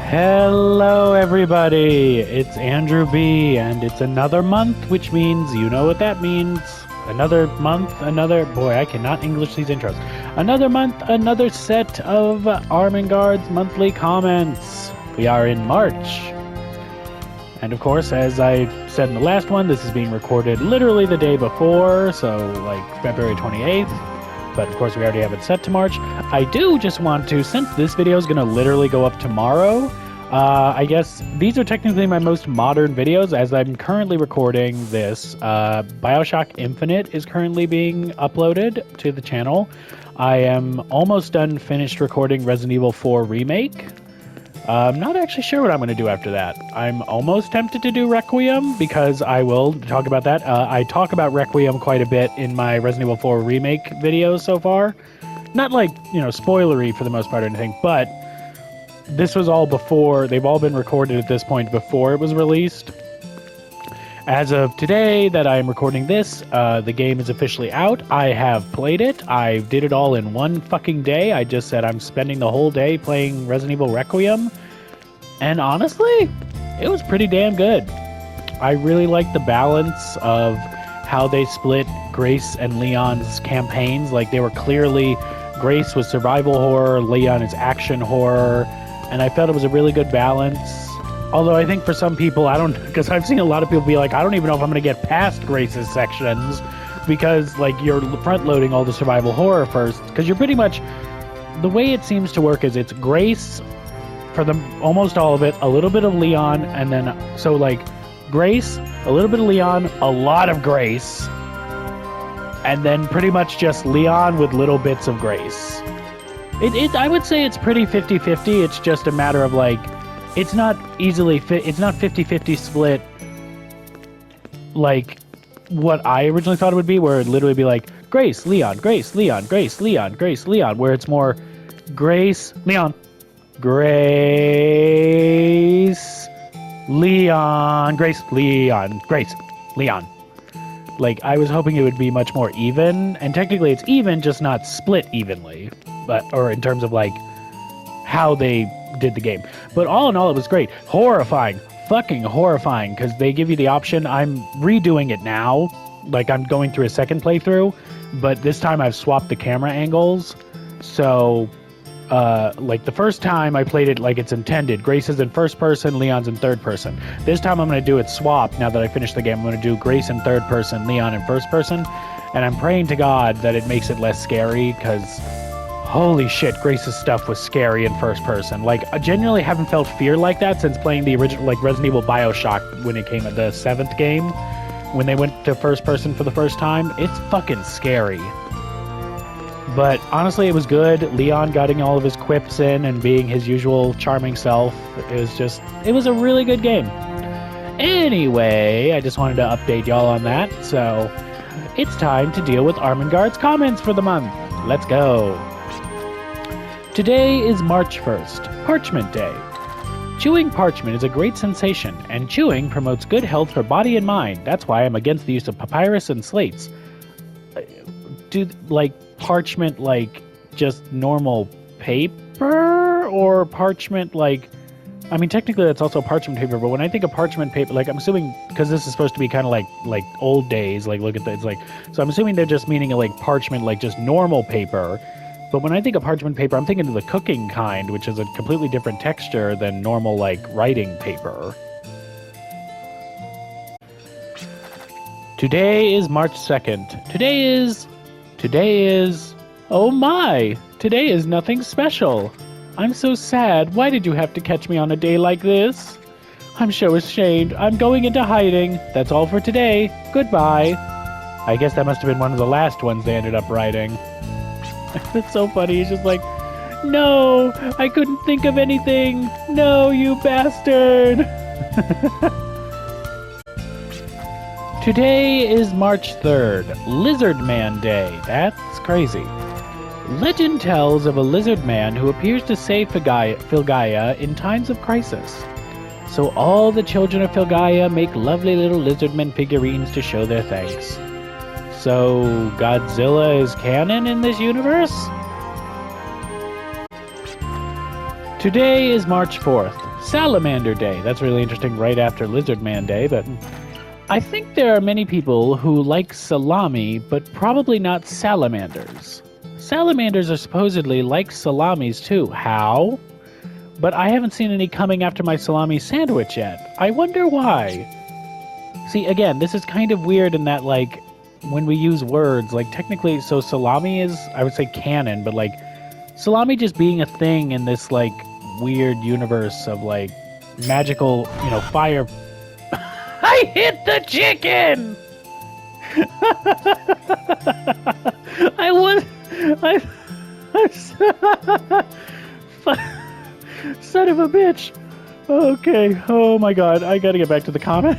Hello everybody, it's Andrew B, and it's another month, which means you know what that means. Another month, boy, I cannot English these intros. Another month, another set of Armengard's monthly comments. We are in March. And of course, as I said in the last one, this is being recorded literally the day before, so like February 28th. But of course we already have it set to March. I do just want to, since this video is going to literally go up tomorrow, I guess these are technically my most modern videos as I'm currently recording this. BioShock Infinite is currently being uploaded to the channel. I am almost done finished recording Resident Evil 4 Remake. I'm not actually sure what I'm going to do after that. I'm almost tempted to do Requiem, because I will talk about that. I talk about Requiem quite a bit in my Resident Evil 4 Remake videos so far. Not like, spoilery for the most part or anything, but this was all before, they've all been recorded at this point before it was released. As of today that I am recording this, the game is officially out. I have played it. I did it all in one fucking day. I just said I'm spending the whole day playing Resident Evil Requiem. And honestly, it was pretty damn good. I really like the balance of how they split Grace and Leon's campaigns. Like, they were clearly, Grace was survival horror, Leon is action horror, and I felt it was a really good balance. Although I think for some people, because I've seen a lot of people be like, I don't even know if I'm going to get past Grace's sections, because, like, you're front-loading all the survival horror first, because you're pretty much, the way it seems to work is it's Grace, for almost all of it, a little bit of Leon, and then, so, like, Grace, a little bit of Leon, a lot of Grace, and then pretty much just Leon with little bits of Grace. I would say it's pretty 50-50, it's just a matter of, like, it's not easily it's not 50-50 split like what I originally thought it would be, where it'd literally be like Grace, Leon, Grace, Leon, Grace, Leon, Grace, Leon, where it's more Grace, Leon, Grace, Leon, Grace, Leon, Grace, Leon. Like, I was hoping it would be much more even, and technically it's even, just not split evenly, or in terms of like how they did the game. But all in all, it was great. Horrifying. Fucking horrifying, because they give you the option. I'm redoing it now. Like, I'm going through a second playthrough, but this time I've swapped the camera angles. So, like, the first time I played it like it's intended. Grace is in first person, Leon's in third person. This time I'm going to do it swap. Now that I finished the game, I'm going to do Grace in third person, Leon in first person. And I'm praying to God that it makes it less scary, because holy shit, Grace's stuff was scary in first person. Like, I genuinely haven't felt fear like that since playing the original, like, Resident Evil BioShock when it came at the 7th game. When they went to first person for the first time, it's fucking scary. But honestly, it was good. Leon getting all of his quips in and being his usual charming self. It was a really good game. Anyway, I just wanted to update y'all on that. So, it's time to deal with Armengard's comments for the month. Let's go. Today is March 1st, Parchment Day. Chewing parchment is a great sensation, and chewing promotes good health for body and mind. That's why I'm against the use of papyrus and slates. Parchment, like, just normal paper? Or parchment, like, I mean, technically that's also parchment paper, but when I think of parchment paper, like, I'm assuming, because this is supposed to be kind of like old days, like, look at that, it's like, so I'm assuming they're just meaning like parchment, like just normal paper. But when I think of parchment paper, I'm thinking of the cooking kind, which is a completely different texture than normal, like, writing paper. Today is March 2nd. Today is, oh my, today is nothing special. I'm so sad. Why did you have to catch me on a day like this? I'm so ashamed. I'm going into hiding. That's all for today. Goodbye. I guess that must have been one of the last ones they ended up writing. It's so funny. He's just like, no, I couldn't think of anything. No, you bastard. Today is March 3rd, Lizard Man Day. That's crazy. Legend tells of a lizard man who appears to save Filgaia in times of crisis. So all the children of Filgaia make lovely little lizardmen figurines to show their thanks. So, Godzilla is canon in this universe? Today is March 4th, Salamander Day. That's really interesting right after Lizard Man Day, but I think there are many people who like salami, but probably not salamanders. Salamanders are supposedly like salamis too. How? But I haven't seen any coming after my salami sandwich yet. I wonder why. See, again, this is kind of weird in that, like, when we use words, like, technically, so salami is, I would say, canon, but, like, salami just being a thing in this, like, weird universe of, like, magical, fire. I hit the chicken! Son of a bitch. Okay, oh my god, I gotta get back to the comment.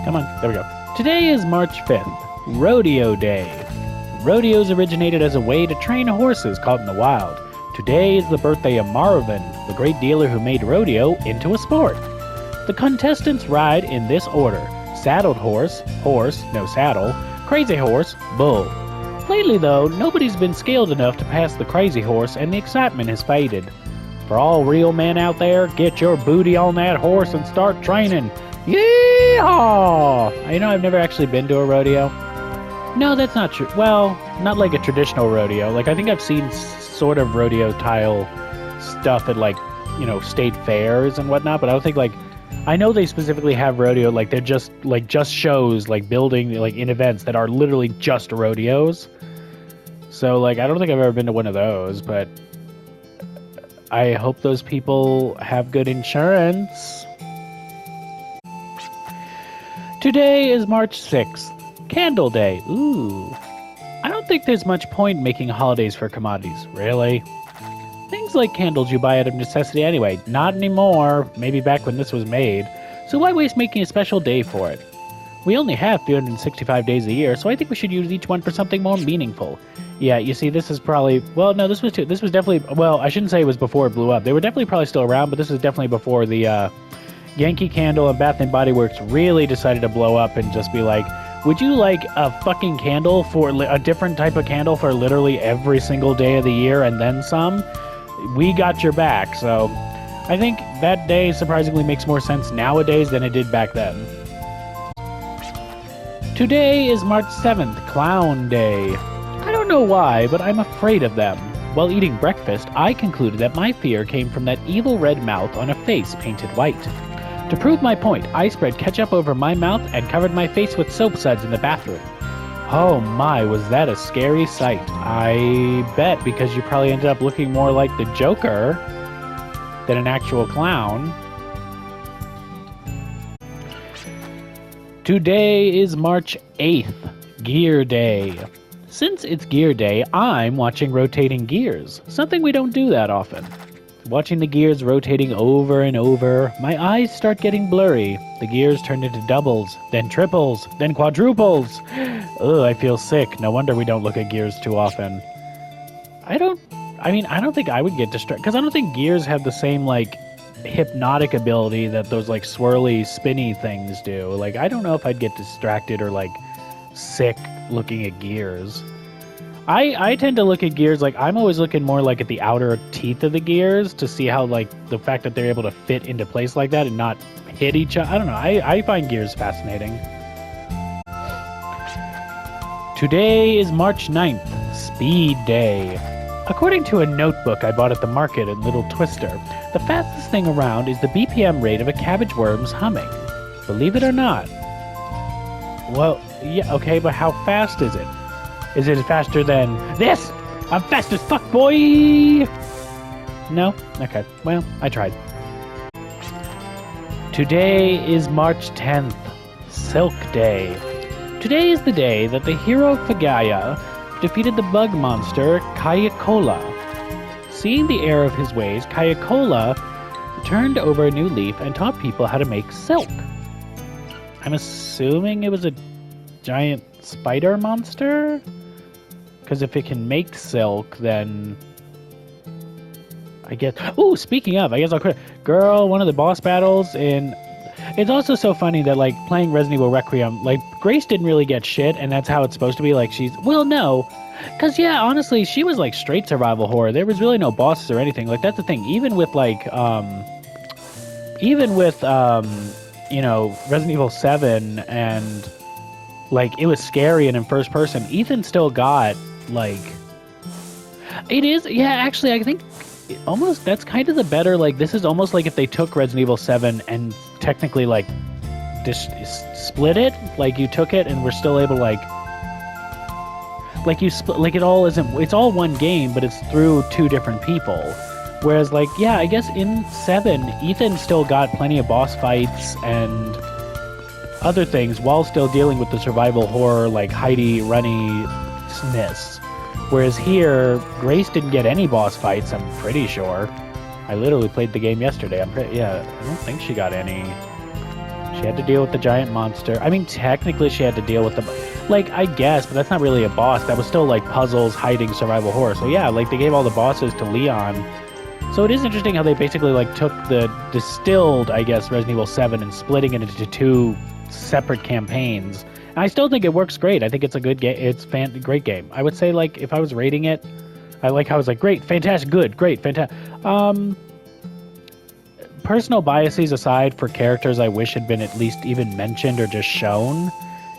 Come on, there we go. Today is March 5th, Rodeo Day. Rodeos originated as a way to train horses caught in the wild. Today is the birthday of Marvin, the great dealer who made rodeo into a sport. The contestants ride in this order: saddled horse, no saddle, crazy horse, bull. Lately, though, nobody's been scaled enough to pass the crazy horse, and the excitement has faded. For all real men out there, get your booty on that horse and start training. Yeehaw! I've never actually been to a rodeo. No, that's not true. Well, not like a traditional rodeo. Like, I think I've seen sort of rodeo-style stuff at, like, state fairs and whatnot, but I don't think, like, I know they specifically have rodeo, like, they're just shows, like, building, like, in events that are literally just rodeos. So, like, I don't think I've ever been to one of those, but I hope those people have good insurance. Today is March 6th, Candle Day. Ooh. I don't think there's much point making holidays for commodities. Really? Things like candles you buy out of necessity anyway. Not anymore. Maybe back when this was made. So why waste making a special day for it? We only have 365 days a year, so I think we should use each one for something more meaningful. Yeah, you see, this is probably... Well, no, this was definitely... Well, I shouldn't say it was before it blew up. They were definitely probably still around, but this is definitely before the Yankee Candle and Bath & Body Works really decided to blow up and just be like, would you like a fucking candle for... a different type of candle for literally every single day of the year and then some? We got your back, so I think that day surprisingly makes more sense nowadays than it did back then. Today is March 7th, Clown Day. I don't know why, but I'm afraid of them. While eating breakfast, I concluded that my fear came from that evil red mouth on a face painted white. To prove my point, I spread ketchup over my mouth and covered my face with soap suds in the bathroom. Oh my, was that a scary sight. I bet, because you probably ended up looking more like the Joker than an actual clown. Today is March 8th, Gear Day. Since it's Gear Day, I'm watching rotating gears, something we don't do that often. Watching the gears rotating over and over, my eyes start getting blurry. The gears turn into doubles, then triples, then quadruples. Ugh, I feel sick. No wonder we don't look at gears too often. I don't think I would get distracted, because I don't think gears have the same, like, hypnotic ability that those, like, swirly, spinny things do. Like, I don't know if I'd get distracted or, like, sick looking at gears. I tend to look at gears, like, I'm always looking more, like, at the outer teeth of the gears to see how, like, the fact that they're able to fit into place like that and not hit each other. I don't know. I find gears fascinating. Today is March 9th, Speed Day. According to a notebook I bought at the market in Little Twister, the fastest thing around is the BPM rate of a cabbage worm's humming. Believe it or not. Well, yeah, okay, but how fast is it? Is it faster than this? I'm fast as fuck, boy! No? Okay, well, I tried. Today is March 10th, Silk Day. Today is the day that the hero Fagaya defeated the bug monster Kayakola. Seeing the error of his ways, Kayakola turned over a new leaf and taught people how to make silk. I'm assuming it was a giant spider monster? Because if it can make silk, then I guess... Ooh, speaking of, I guess I'll quit. Girl, one of the boss battles in... It's also so funny that, like, playing Resident Evil Requiem, like, Grace didn't really get shit, and that's how it's supposed to be. Like, well, no. Because, yeah, honestly, she was, like, straight survival horror. There was really no bosses or anything. Like, that's the thing. Even with, you know, Resident Evil 7 and, like, it was scary and in first person, Ethan still got, like... It is, yeah, actually, I think almost that's kind of the better, like, this is almost like if they took Resident Evil 7 and technically, like, split it, like, you took it and we're still able to, like you split, like, it all isn't, it's all one game, but it's through two different people. Whereas, like, yeah, I guess in 7, Ethan still got plenty of boss fights and other things while still dealing with the survival horror, like, hidey-runny-ness. Whereas here, Grace didn't get any boss fights, I'm pretty sure. I literally played the game yesterday. I don't think she got any. She had to deal with the giant monster. I mean, technically she had to deal with the... Like, I guess, but that's not really a boss. That was still, like, puzzles, hiding, survival horror. So yeah, like, they gave all the bosses to Leon. So it is interesting how they basically, like, took the distilled, I guess, Resident Evil 7 and splitting it into two separate campaigns. And I still think it works great. I think it's a good game. It's great game. I would say, like, if I was rating it, I like how it's like, great, fantastic, good, great, fantastic. Personal biases aside, for characters I wish had been at least even mentioned or just shown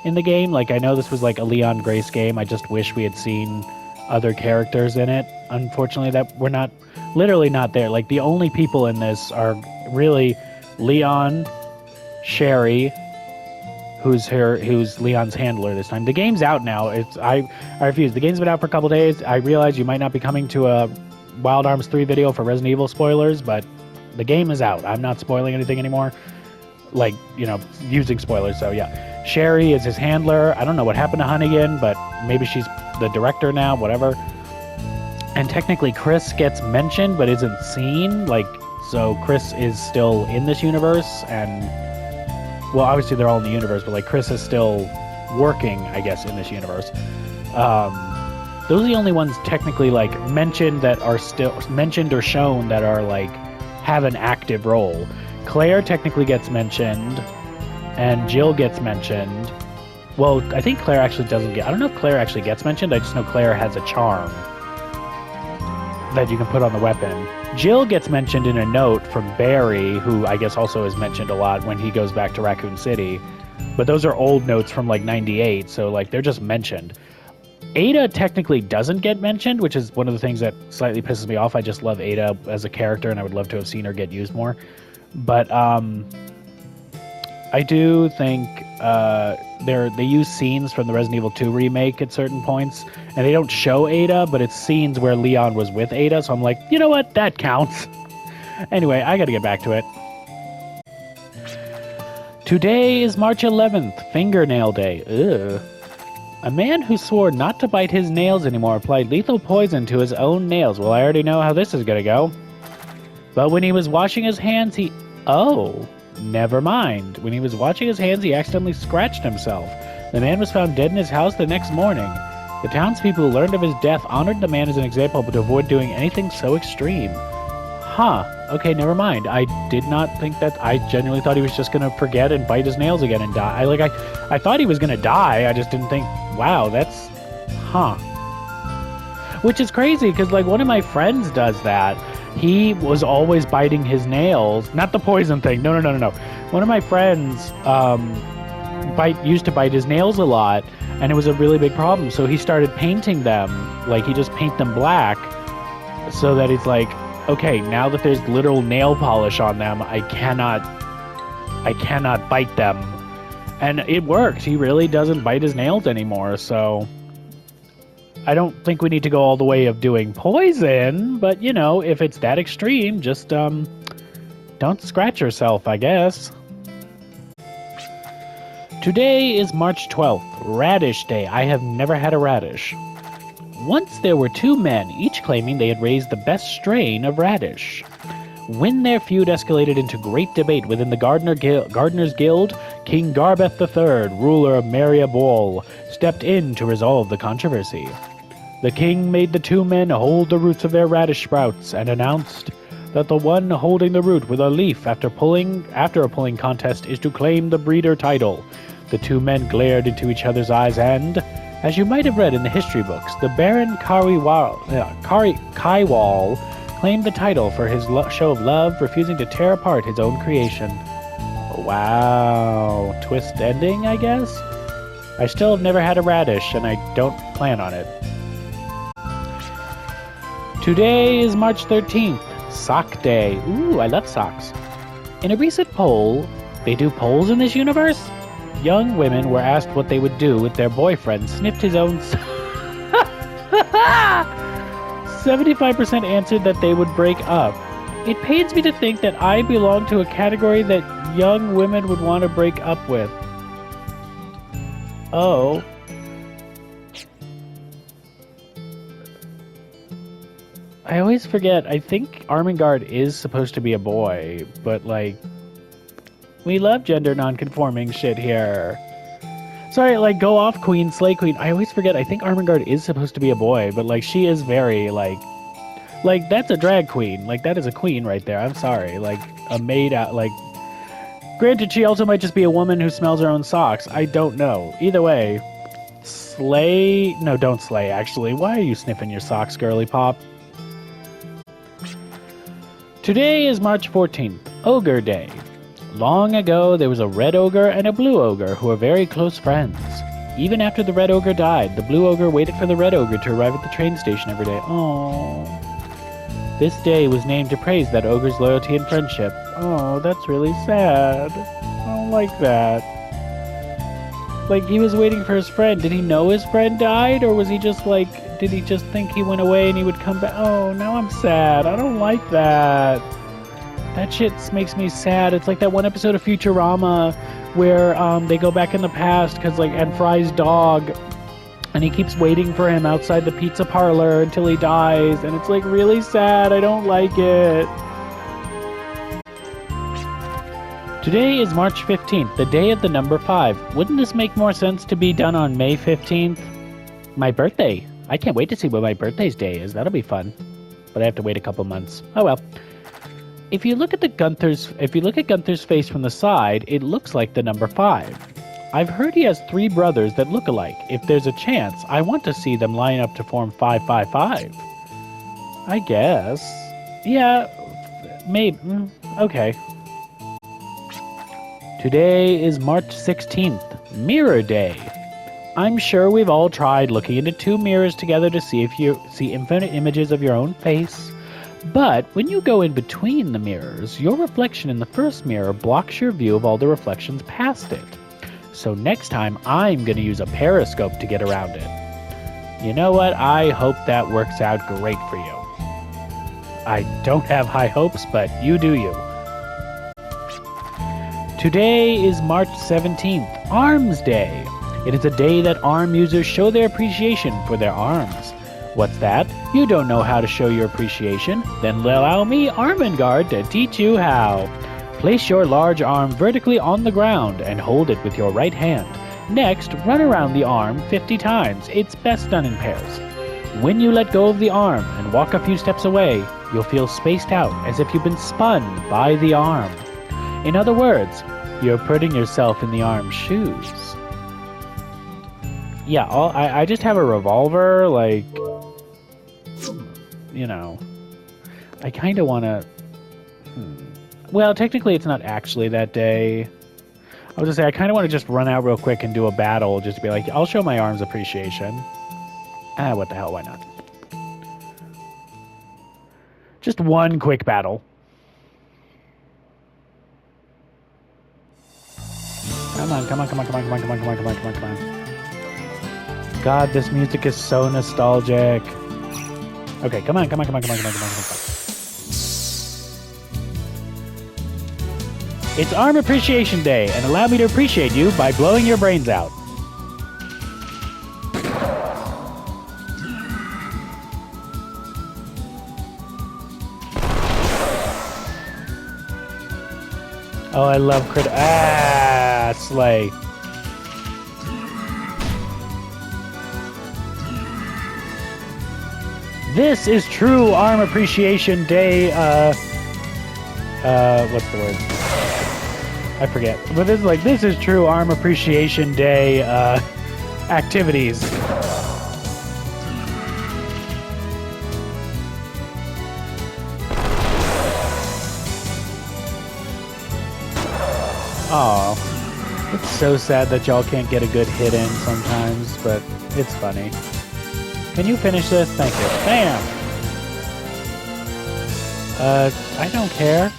in the game. Like, I know this was like a Leon Grace game. I just wish we had seen other characters in it. Unfortunately, that we're not, literally not there. Like, the only people in this are really Leon, Sherry, who's Leon's handler this time. The game's out now. I refuse. The game's been out for a couple days. I realize you might not be coming to a Wild Arms 3 video for Resident Evil spoilers, but the game is out. I'm not spoiling anything anymore. Like, you know, using spoilers, so yeah. Sherry is his handler. I don't know what happened to Hunnigan, but maybe she's the director now, whatever. And technically Chris gets mentioned, but isn't seen. Like, so Chris is still in this universe, and... Well, obviously they're all in the universe, but, like, Chris is still working, I guess, in this universe. Those are the only ones technically, like, mentioned that are still... Mentioned or shown that are, like, have an active role. Claire technically gets mentioned, and Jill gets mentioned. Well, I think Claire actually doesn't get... I don't know if Claire actually gets mentioned. I just know Claire has a charm that you can put on the weapon. Jill gets mentioned in a note from Barry, who I guess also is mentioned a lot when he goes back to Raccoon City. But those are old notes from, like, 98, so, like, they're just mentioned. Ada technically doesn't get mentioned, which is one of the things that slightly pisses me off. I just love Ada as a character, and I would love to have seen her get used more. But I do think they use scenes from the Resident Evil 2 remake at certain points, and they don't show Ada, but it's scenes where Leon was with Ada, so I'm like, you know what, that counts. Anyway, I gotta get back to it. Today is March 11th, Fingernail Day. Ugh. A man who swore not to bite his nails anymore applied lethal poison to his own nails. Well, I already know how this is gonna go. But when he was washing his hands, Oh, never mind. When he was washing his hands, he accidentally scratched himself. The man was found dead in his house the next morning. The townspeople who learned of his death honored the man as an example, but to avoid doing anything so extreme. Huh. Okay, never mind. I did not think that... I genuinely thought he was just gonna forget and bite his nails again and die. I thought he was gonna die. I just didn't think... Wow, that's... Huh. Which is crazy, because, like, one of my friends does that. He was always biting his nails. Not the poison thing. No. One of my friends used to bite his nails a lot, and it was a really big problem. So he started painting them. Like, he just paint them black so that it's like, okay, now that there's literal nail polish on them, I cannot bite them. And it works. He really doesn't bite his nails anymore, so... I don't think we need to go all the way of doing poison, but, you know, if it's that extreme, just, don't scratch yourself, I guess. Today is March 12th, Radish Day. I have never had a radish. Once there were two men, each claiming they had raised the best strain of radish. When their feud escalated into great debate within the Gardener's Guild, King Garbeth III, ruler of Maria Ball, stepped in to resolve the controversy. The king made the two men hold the roots of their radish sprouts and announced that the one holding the root with a leaf after a pulling contest is to claim the breeder title. The two men glared into each other's eyes and, as you might have read in the history books, the Baron Kaiwal claimed the title for his show of love, refusing to tear apart his own creation. Wow. Twist ending, I guess? I still have never had a radish, and I don't plan on it. Today is March 13th, Sock Day. Ooh, I love socks. In a recent poll, they do polls in this universe? Young women were asked what they would do if their boyfriend sniffed his own 75% answered that they would break up. It pains me to think that I belong to a category that young women would want to break up with. Oh. I always forget. I think Armengard is supposed to be a boy, but like, we love gender non-conforming shit here. Sorry, like, go off queen, slay queen. I always forget. I think Armengard is supposed to be a boy, but like, she is very like that's a drag queen. Like, that is a queen right there. I'm sorry. Like, a maid out. Like, granted, she also might just be a woman who smells her own socks. I don't know. Either way, slay. No, don't slay. Actually, why are you sniffing your socks, girly pop? Today is March 14th, Ogre Day. Long ago, there was a red ogre and a blue ogre who were very close friends. Even after the red ogre died, the blue ogre waited for the red ogre to arrive at the train station every day. Oh. This day was named to praise that ogre's loyalty and friendship. Oh, that's really sad. I don't like that. Like, he was waiting for his friend. Did he know his friend died? Or was he just like, did he just think he went away and he would come back? Oh, now I'm sad. I don't like that. That shit makes me sad. It's like that one episode of Futurama where they go back in the past because, like, and Fry's dog, and he keeps waiting for him outside the pizza parlor until he dies, and it's like really sad. I don't like it. Today is March 15th, the day of the number 5. Wouldn't this make more sense to be done on May 15th? My birthday. I can't wait to see what my birthday's day is. That'll be fun. But I have to wait a couple months. Oh well. If you look at Gunther's face from the side, it looks like the number 5. I've heard he has 3 brothers that look alike. If there's a chance, I want to see them line up to form 555. I guess. Yeah, maybe. Okay. Today is March 16th, Mirror Day. I'm sure we've all tried looking into 2 mirrors together to see if you see infinite images of your own face. But when you go in between the mirrors, your reflection in the first mirror blocks your view of all the reflections past it. So next time, I'm going to use a periscope to get around it. You know what? I hope that works out great for you. I don't have high hopes, but you do you. Today is March 17th, Arms Day. It is a day that ARM users show their appreciation for their arms. What's that? You don't know how to show your appreciation? Then allow me, Armengard, to teach you how. Place your large arm vertically on the ground and hold it with your right hand. Next, run around the arm 50 times. It's best done in pairs. When you let go of the arm and walk a few steps away, you'll feel spaced out as if you've been spun by the arm. In other words, you're putting yourself in the arm's shoes. Yeah, I just have a revolver, like, you know, I kind of want to... Well, technically it's not actually that day. I was going to say, I kind of want to just run out real quick and do a battle, just to be like, I'll show my arms appreciation. What the hell, why not? Just one quick battle. Come on. God, this music is so nostalgic. Okay, come on. It's Arm Appreciation Day, and allow me to appreciate you by blowing your brains out. Oh, I love crit. Slay. This is true Arm Appreciation Day, what's the word? I forget. But this is like, this is true Arm Appreciation Day activities. Oh, it's so sad that y'all can't get a good hit in sometimes, but it's funny. Can you finish this? Thank you. Bam! I don't care.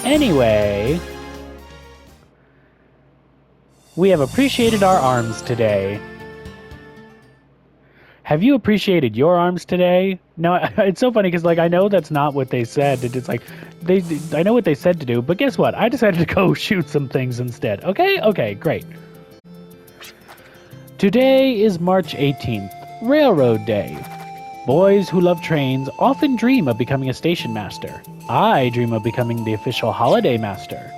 Anyway, we have appreciated our arms today. Have you appreciated your arms today? No, it's so funny because, like, I know that's not what they said. It's like, I know what they said to do, but guess what? I decided to go shoot some things instead. Okay? Okay, great. Today is March 18th, Railroad Day. Boys who love trains often dream of becoming a station master. I dream of becoming the official holiday master.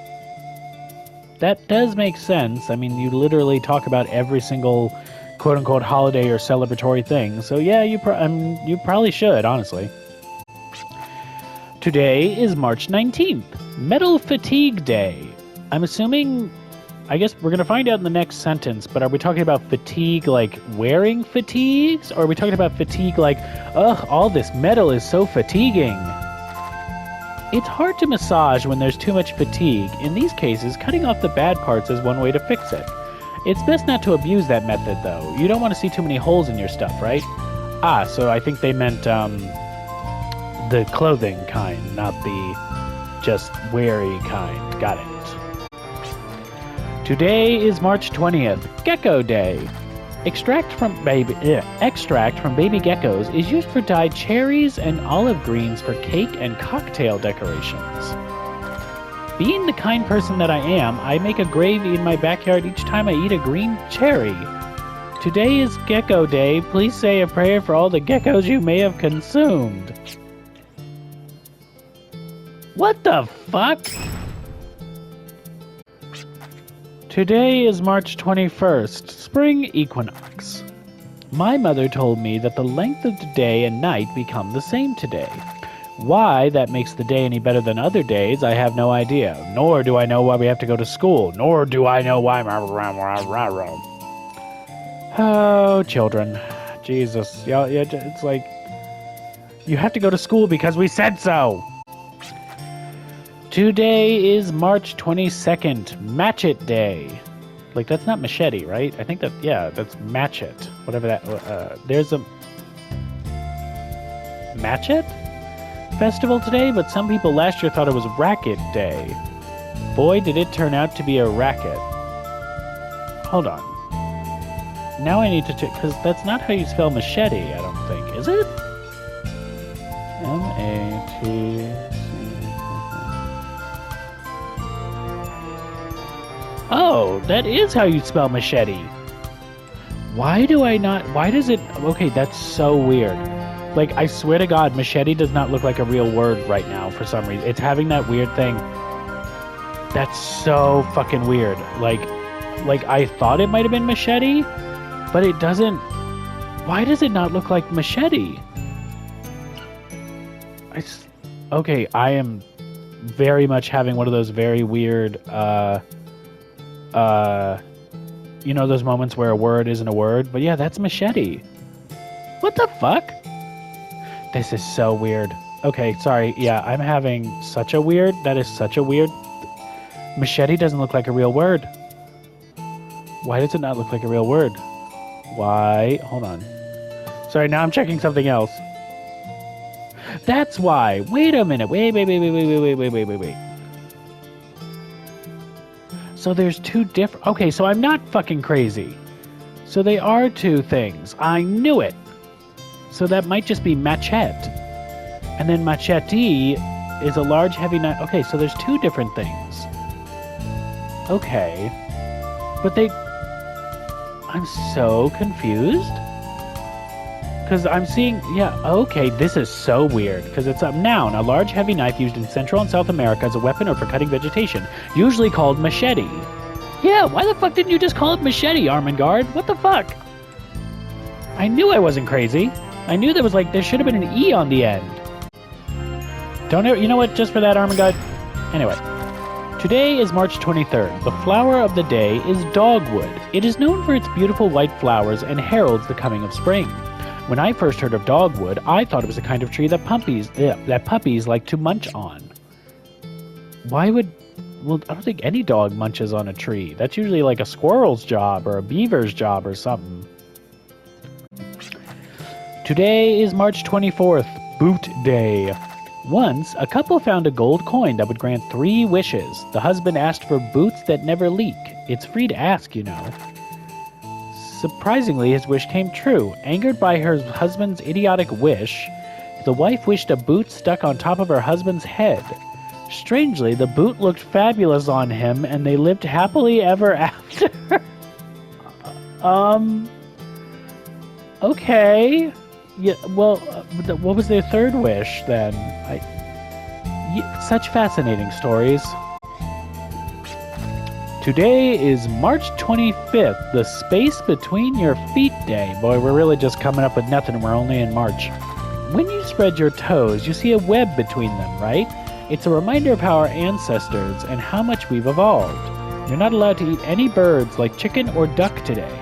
That does make sense. I mean, you literally talk about every single quote-unquote holiday or celebratory thing. So yeah, you probably should, honestly. Today is March 19th, Metal Fatigue Day. I'm assuming... I guess we're going to find out in the next sentence, but are we talking about fatigue like wearing fatigues? Or are we talking about fatigue like, ugh, all this metal is so fatiguing? It's hard to massage when there's too much fatigue. In these cases, cutting off the bad parts is one way to fix it. It's best not to abuse that method, though. You don't want to see too many holes in your stuff, right? Ah, so I think they meant the clothing kind, not the just weary kind. Got it. Today is March 20th, Gecko Day. Extract from baby geckos is used for dyed cherries and olive greens for cake and cocktail decorations. Being the kind person that I am, I make a gravy in my backyard each time I eat a green cherry. Today is Gecko Day. Please say a prayer for all the geckos you may have consumed. What the fuck? Today is March 21st, Spring Equinox. My mother told me that the length of the day and night become the same today. Why that makes the day any better than other days, I have no idea. Nor do I know why we have to go to school. Nor do I know why... Oh, children. Jesus. Yeah, it's like... You have to go to school because we said so! Today is March 22nd, Match It Day. Like, that's not machete, right? I think that, yeah, that's match it. Whatever that, there's a... Match It festival today, but some people last year thought it was Racket Day. Boy, did it turn out to be a racket. Hold on. Now I need to check, because that's not how you spell machete, I don't think. Is it? M-A-T... Oh, that is how you spell machete. Why does it... Okay, that's so weird. Like, I swear to God, machete does not look like a real word right now for some reason. It's having that weird thing. That's so fucking weird. Like I thought it might have been machete, but it doesn't... Why does it not look like machete? Okay, I am very much having one of those very weird... you know those moments where a word isn't a word? But yeah, that's machete. What the fuck? This is so weird. Okay, sorry. Yeah, I'm having such a weird... That is such a weird... Machete doesn't look like a real word. Why does it not look like a real word? Why? Hold on. Sorry, now I'm checking something else. That's why. Wait a minute. Wait. So there's two different... Okay, so I'm not fucking crazy. So they are two things. I knew it. So that might just be machete. And then machete is a large, heavy knife. Okay, so there's two different things. Okay. But they... I'm so confused. Because I'm seeing... Yeah, okay, this is so weird. Because it's a noun, a large, heavy knife used in Central and South America as a weapon or for cutting vegetation. Usually called machete. Yeah, why the fuck didn't you just call it machete, Armengard? What the fuck? I knew I wasn't crazy. I knew there was like... There should have been an E on the end. Don't ever... You know what? Just for that, Armengard. Anyway. Today is March 23rd. The flower of the day is dogwood. It is known for its beautiful white flowers and heralds the coming of spring. When I first heard of dogwood, I thought it was a kind of tree that puppies like to munch on. Why would... Well, I don't think any dog munches on a tree. That's usually like a squirrel's job or a beaver's job or something. Today is March 24th, Boot Day. Once, a couple found a gold coin that would grant 3 wishes. The husband asked for boots that never leak. It's free to ask, you know. Surprisingly, his wish came true. Angered by her husband's idiotic wish, the wife wished a boot stuck on top of her husband's head. Strangely, the boot looked fabulous on him, and they lived happily ever after. Okay. Yeah, well, what was their third wish, then? Such fascinating stories. Today is March 25th, the Space Between Your Feet Day. Boy, we're really just coming up with nothing. We're only in March. When you spread your toes, you see a web between them, right? It's a reminder of how our ancestors and how much we've evolved. You're not allowed to eat any birds like chicken or duck today.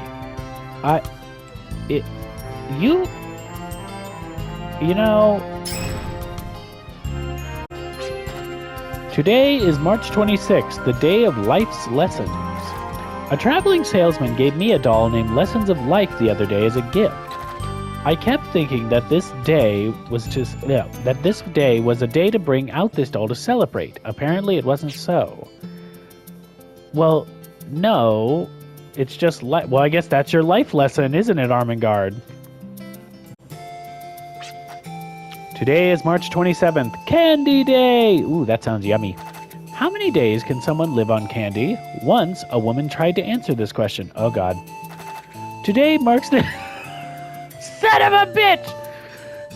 You know... Today is March 26th, the day of life's lessons. A traveling salesman gave me a doll named Lessons of Life the other day as a gift. I kept thinking that this day was a day to bring out this doll to celebrate. Apparently it wasn't so. Well, no, it's just well, I guess that's your life lesson, isn't it, Armengard? Today is March 27th, Candy Day! Ooh, that sounds yummy. How many days can someone live on candy? Once, a woman tried to answer this question. Oh, God. Today marks the... Son of a bitch!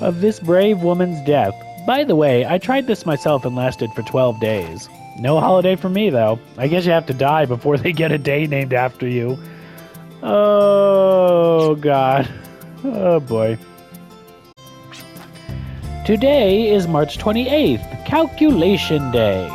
Of this brave woman's death. By the way, I tried this myself and lasted for 12 days. No holiday for me, though. I guess you have to die before they get a day named after you. Oh, God. Oh, boy. Today is March 28th, Calculation Day.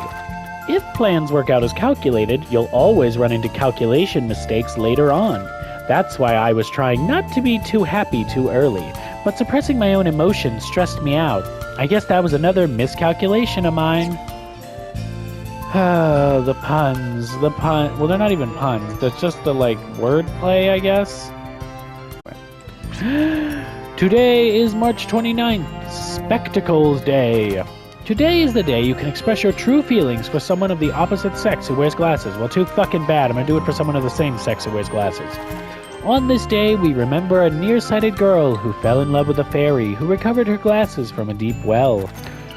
If plans work out as calculated, you'll always run into calculation mistakes later on. That's why I was trying not to be too happy too early, but suppressing my own emotions stressed me out. I guess that was another miscalculation of mine. The puns. Well, they're not even puns. That's just the, wordplay, I guess. Today is March 29th, Spectacles Day. Today is the day you can express your true feelings for someone of the opposite sex who wears glasses. Well, too fucking bad. I'm gonna do it for someone of the same sex who wears glasses. On this day, we remember a nearsighted girl who fell in love with a fairy who recovered her glasses from a deep well.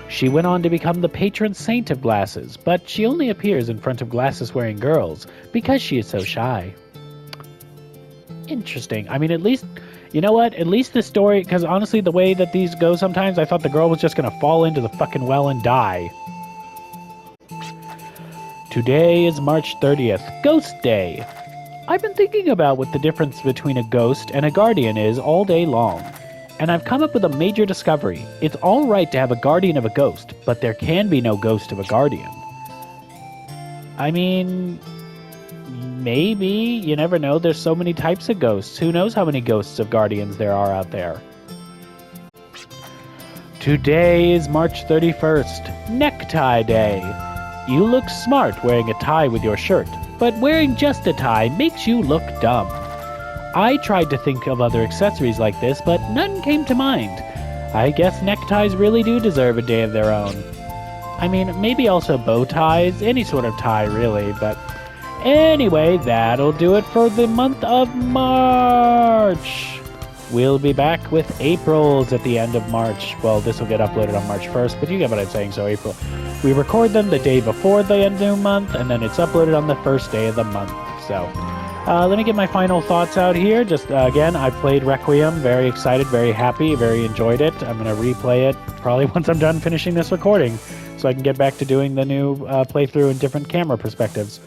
She went on to become the patron saint of glasses, but she only appears in front of glasses-wearing girls because she is so shy. Interesting. I mean, at least... You know what? At least this story, because honestly, the way that these go sometimes, I thought the girl was just going to fall into the fucking well and die. Today is March 30th, Ghost Day. I've been thinking about what the difference between a ghost and a guardian is all day long. And I've come up with a major discovery. It's all right to have a guardian of a ghost, but there can be no ghost of a guardian. I mean... Maybe. You never know. There's so many types of ghosts. Who knows how many ghosts of guardians there are out there. Today is March 31st, Necktie Day. You look smart wearing a tie with your shirt, but wearing just a tie makes you look dumb. I tried to think of other accessories like this, but none came to mind. I guess neckties really do deserve a day of their own. I mean, maybe also bow ties, any sort of tie really, but... Anyway, that'll do it for the month of March. We'll be back with April's at the end of March. Well, this will get uploaded on March 1st, but you get what I'm saying, so April. We record them the day before the end of the month, and then it's uploaded on the first day of the month. So, let me get my final thoughts out here. Just, again, I played Requiem. Very excited, very happy, very enjoyed it. I'm going to replay it probably once I'm done finishing this recording, so I can get back to doing the new playthrough in different camera perspectives.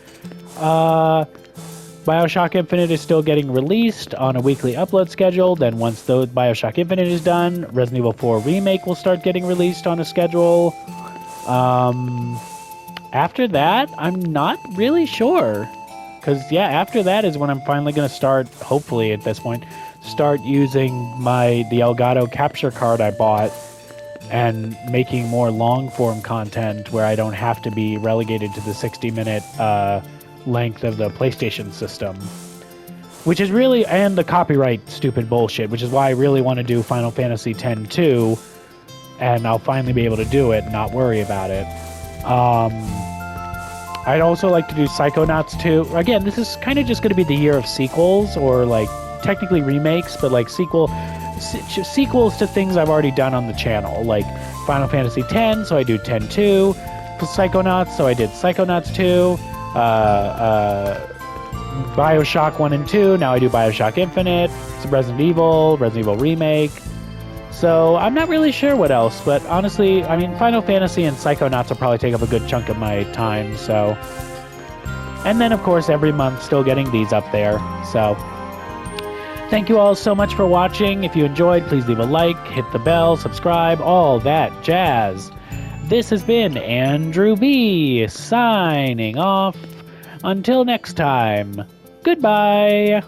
Bioshock Infinite is still getting released on a weekly upload schedule. Then once the Bioshock Infinite is done, Resident Evil 4 Remake will start getting released on a schedule. after that, I'm not really sure. Because, yeah, after that is when I'm finally going to start, hopefully at this point, start using the Elgato capture card I bought and making more long-form content where I don't have to be relegated to the 60-minute length of the PlayStation system. Which is really, and the copyright stupid bullshit, which is why I really want to do Final Fantasy X-2, and I'll finally be able to do it and not worry about it. I'd also like to do Psychonauts 2. Again, this is kind of just going to be the year of sequels, or like technically remakes, but like sequels to things I've already done on the channel, like Final Fantasy X, so I do X-2, Psychonauts, so I did Psychonauts 2, Bioshock 1 and 2, now I do Bioshock Infinite, some Resident Evil Remake. So I'm not really sure what else, but honestly, I mean, Final Fantasy and Psychonauts will probably take up a good chunk of my time, so... And then, of course, every month still getting these up there, so... Thank you all so much for watching. If you enjoyed, please leave a like, hit the bell, subscribe, all that jazz. This has been Andrew B. signing off. Until next time, goodbye.